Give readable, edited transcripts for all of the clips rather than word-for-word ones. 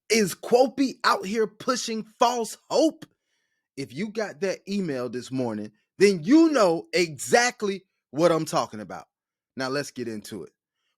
Is Quopi out here pushing false hope? If you got that email this morning, then you know exactly what I'm talking about. Now let's get into it.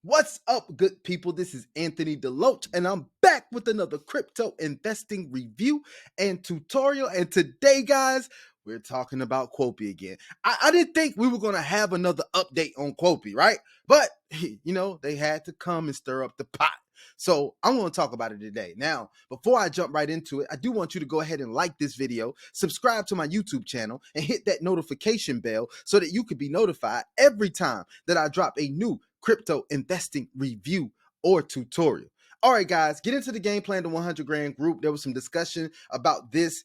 What's up, good people? This is Anthony Deloach, and I'm back with another crypto investing review and tutorial. And today, guys, we're talking about Quopi again. I didn't think we were going to have another update on Quopi, right? But, you know, they had to come and stir up the pot. So I'm going to talk about it today. Now, before I jump right into it, I do want you to go ahead and like this video, subscribe to my YouTube channel, and hit that notification bell so that you can be notified every time that I drop a new crypto investing review or tutorial. All right, guys, get into the game plan, the 100 grand group. There was some discussion about this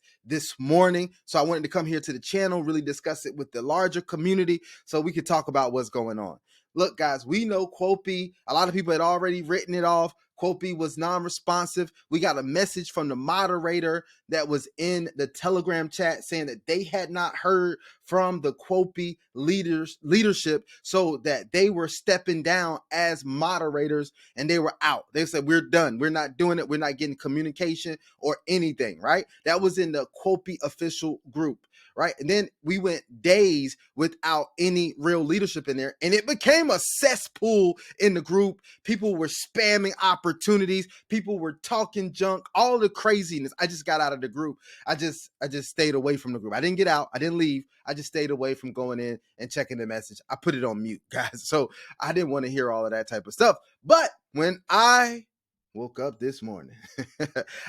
morning. So I wanted to come here to the channel, really discuss it with the larger community so we could talk about what's going on. Look, guys, we know Quopi. A lot of people had already written it off. Quopi was non-responsive. We got a message from the moderator that was in the Telegram chat saying that they had not heard from the Quopi leadership, so that they were stepping down as moderators and they were out. They said, we're done. We're not doing it. We're not getting communication or anything, right? That was in the Quopi official group. Right. And then we went days without any real leadership in there, and it became a cesspool in the group. People were spamming opportunities. People were talking junk, all the craziness. I just got out of the group. I just stayed away from the group. I didn't get out. I didn't leave. I just stayed away from going in and checking the message. I put it on mute, guys. So I didn't want to hear all of that type of stuff. But when I woke up this morning,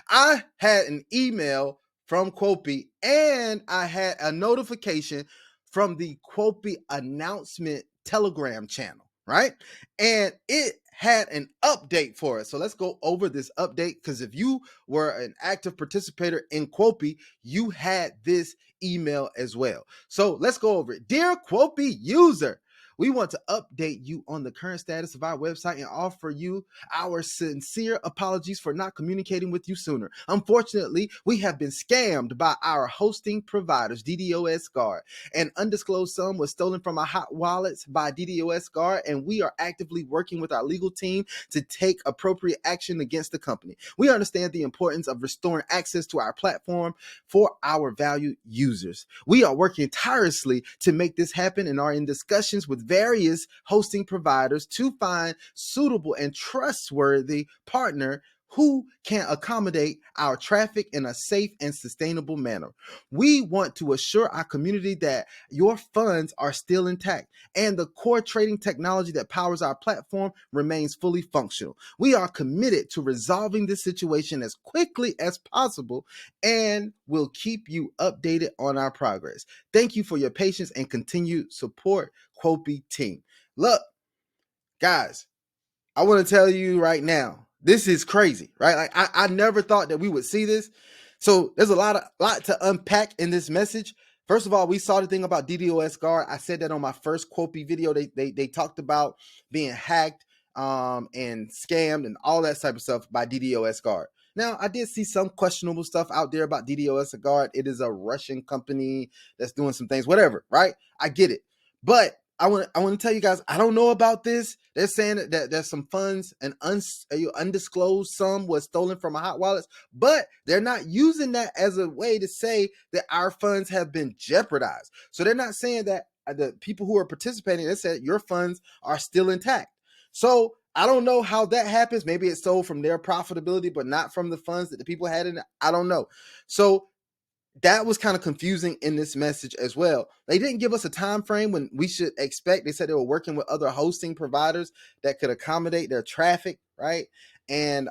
I had an email from Quopi, and I had a notification from the Quopi announcement Telegram channel, right? And it had an update for us. So let's go over this update, because if you were an active participator in Quopi, you had this email as well. So let's go over it. Dear Quopi user, we want to update you on the current status of our website and offer you our sincere apologies for not communicating with you sooner. Unfortunately, we have been scammed by our hosting providers, DDoS Guard. An undisclosed sum was stolen from our hot wallets by DDoS Guard, and we are actively working with our legal team to take appropriate action against the company. We understand the importance of restoring access to our platform for our valued users. We are working tirelessly to make this happen and are in discussions with various hosting providers to find suitable and trustworthy partner who can accommodate our traffic in a safe and sustainable manner. We want to assure our community that your funds are still intact and the core trading technology that powers our platform remains fully functional. We are committed to resolving this situation as quickly as possible and will keep you updated on our progress. Thank you for your patience and continued support, Quopi team. Look, guys, I want to tell you right now, this is crazy, right? Like I never thought that we would see this. So there's a lot to unpack in this message. First of all, we saw the thing about DDoS Guard. I said that on my first Quopi video. They talked about being hacked and scammed and all that type of stuff by DDoS Guard. Now, I did see some questionable stuff out there about DDoS Guard. It is a Russian company that's doing some things, whatever, right? I get it. But I want to tell you guys, I don't know about this. They're saying that there's some funds, an undisclosed sum was stolen from our hot wallets, but they're not using that as a way to say that our funds have been jeopardized. So they're not saying that the people who are participating, they said your funds are still intact. So I don't know how that happens. Maybe it's sold from their profitability, but not from the funds that the people had in it. I don't know. So that was kind of confusing in this message as well. They didn't give us a time frame when we should expect. They said they were working with other hosting providers that could accommodate their traffic, right? And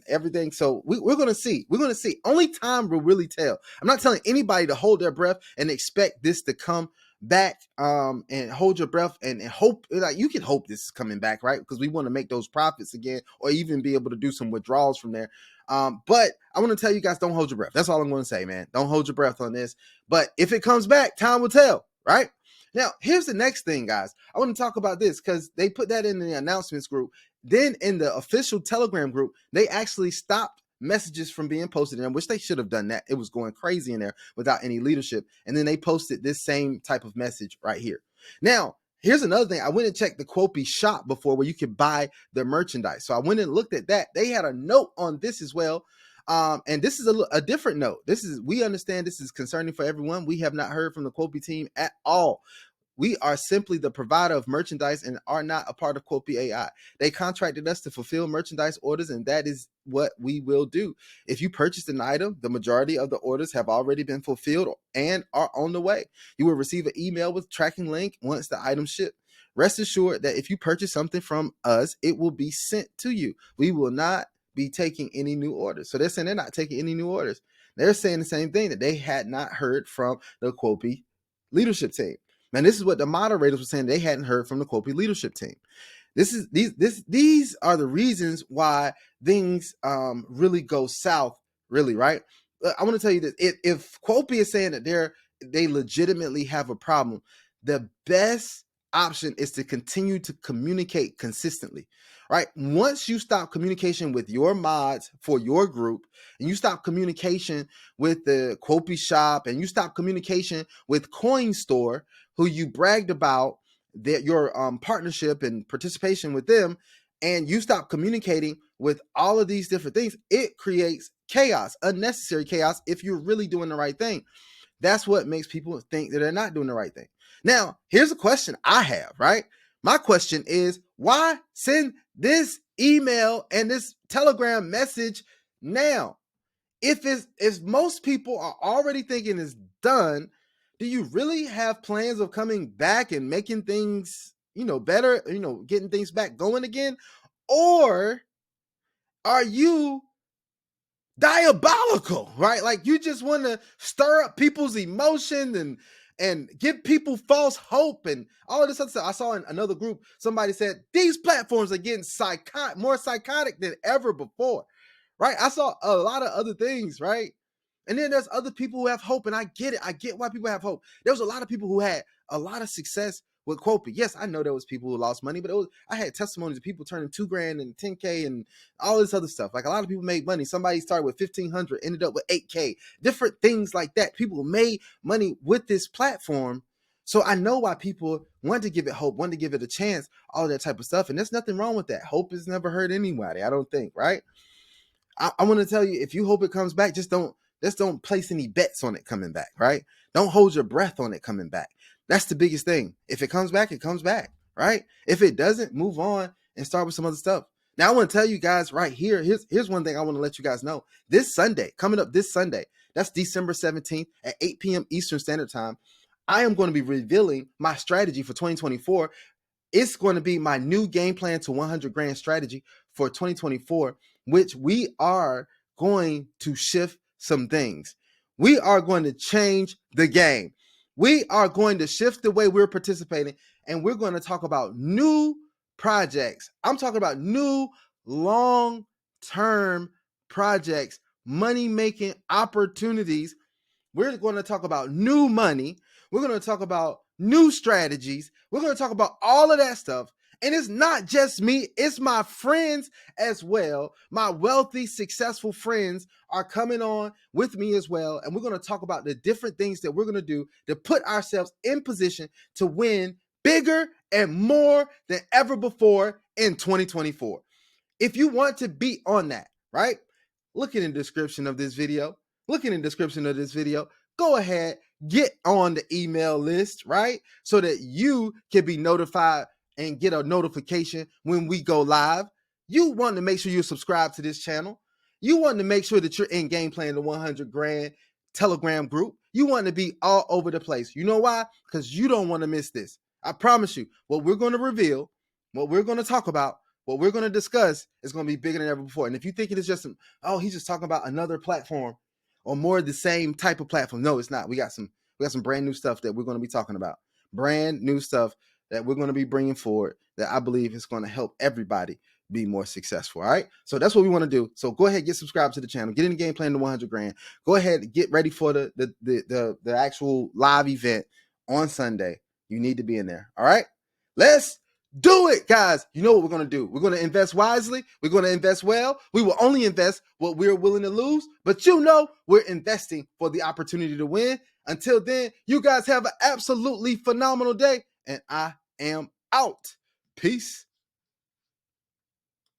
everything. So we're going to see. We're going to see. Only time will really tell. I'm not telling anybody to hold their breath and expect this to come back, and hold your breath and hope. Like, you can hope this is coming back, right? Because we want to make those profits again, or even be able to do some withdrawals from there. But I want to tell you guys, don't hold your breath. That's all I'm going to say, man. Don't hold your breath on this. But if it comes back, time will tell, right? Now, here's the next thing, guys. I want to talk about this because they put that in the announcements group. Then in the official Telegram group, they actually stopped messages from being posted in there, which they should have done that. It was going crazy in there without any leadership. And then they posted this same type of message right here. Now, Here's another thing. I went and checked the Quopi shop before where you could buy the merchandise. So I went and looked at that. They had a note on this as well. And this is a different note. We understand this is concerning for everyone. We have not heard from the Quopi team at all. We are simply the provider of merchandise and are not a part of Quopi AI. They contracted us to fulfill merchandise orders, and that is what we will do. If you purchased an item, the majority of the orders have already been fulfilled and are on the way. You will receive an email with tracking link once the item ships. Rest assured that if you purchase something from us, it will be sent to you. We will not be taking any new orders. So they're saying they're not taking any new orders. They're saying the same thing, that they had not heard from the Quopi leadership team. And this is what the moderators were saying. They hadn't heard from the Quopi leadership team. These are the reasons why things really go south, really, right? I want to tell you that if Quopi is saying that they legitimately have a problem, the best option is to continue to communicate consistently, right? Once you stop communication with your mods for your group, and you stop communication with the Quopi shop, and you stop communication with Coinstore, who you bragged about your partnership and participation with them, and you stop communicating with all of these different things, it creates chaos, unnecessary chaos, if you're really doing the right thing. That's what makes people think that they're not doing the right thing. Now, here's a question I have, right? My question is, why send this email and this Telegram message now? If most people are already thinking it's done, do you really have plans of coming back and making things, better, getting things back going again? Or are you diabolical, right? Like, you just want to stir up people's emotion and give people false hope and all of this other stuff. I saw in another group, somebody said these platforms are getting more psychotic than ever before, right? I saw a lot of other things, right? And then there's other people who have hope, and I get it. I get why people have hope. There was a lot of people who had a lot of success with Quopi. Yes, I know there was people who lost money, but I had testimonies of people turning $2,000 and $10K and all this other stuff. Like, a lot of people made money. Somebody started with 1,500, ended up with 8K, different things like that. People made money with this platform. So I know why people want to give it hope, want to give it a chance, all that type of stuff. And there's nothing wrong with that. Hope has never hurt anybody, I don't think, right? I want to tell you, if you hope it comes back, just don't place any bets on it coming back, right? Don't hold your breath on it coming back. That's the biggest thing. If it comes back, it comes back, right? If it doesn't, move on and start with some other stuff. Now, I want to tell you guys right here, here's one thing I want to let you guys know. This Sunday, coming up this Sunday, that's December 17th at 8 p.m. Eastern Standard Time, I am going to be revealing my strategy for 2024. It's going to be my new game plan to 100 grand strategy for 2024, which we are going to shift some things. We are going to change the game. We are going to shift the way we're participating, and we're going to talk about new projects. I'm talking about new long-term projects, money-making opportunities. We're going to talk about new money. We're going to talk about new strategies. We're going to talk about all of that stuff. And it's not just me, it's my friends as well. My wealthy, successful friends are coming on with me as well. And we're going to talk about the different things that we're going to do to put ourselves in position to win bigger and more than ever before in 2024. If you want to be on that, right? Look in the description of this video. Go ahead, get on the email list, right? So that you can be notified and get a notification when we go live. You want to make sure you're subscribed to this channel. You want to make sure that you're in Game Plan the 100 grand Telegram group. You want to be all over the place. You know why? Because you don't want to miss this. I promise you, what we're going to reveal, what we're going to talk about, what we're going to discuss is going to be bigger than ever before. And if you think it is just he's just talking about another platform or more of the same type of platform. No, it's not. We got some brand new stuff that we're going to be talking about. Brand new stuff that we're going to be bringing forward that I believe is going to help everybody be more successful. All right. So that's what we want to do. So go ahead, get subscribed to the channel, get in the Game Plan to 100 grand. Go ahead, get ready for the actual live event on Sunday. You need to be in there. All right. Let's do it, guys. You know what we're going to do. We're going to invest wisely. We're going to invest well. We will only invest what we're willing to lose, but we're investing for the opportunity to win. Until then, you guys have an absolutely phenomenal day, and I am out. Peace.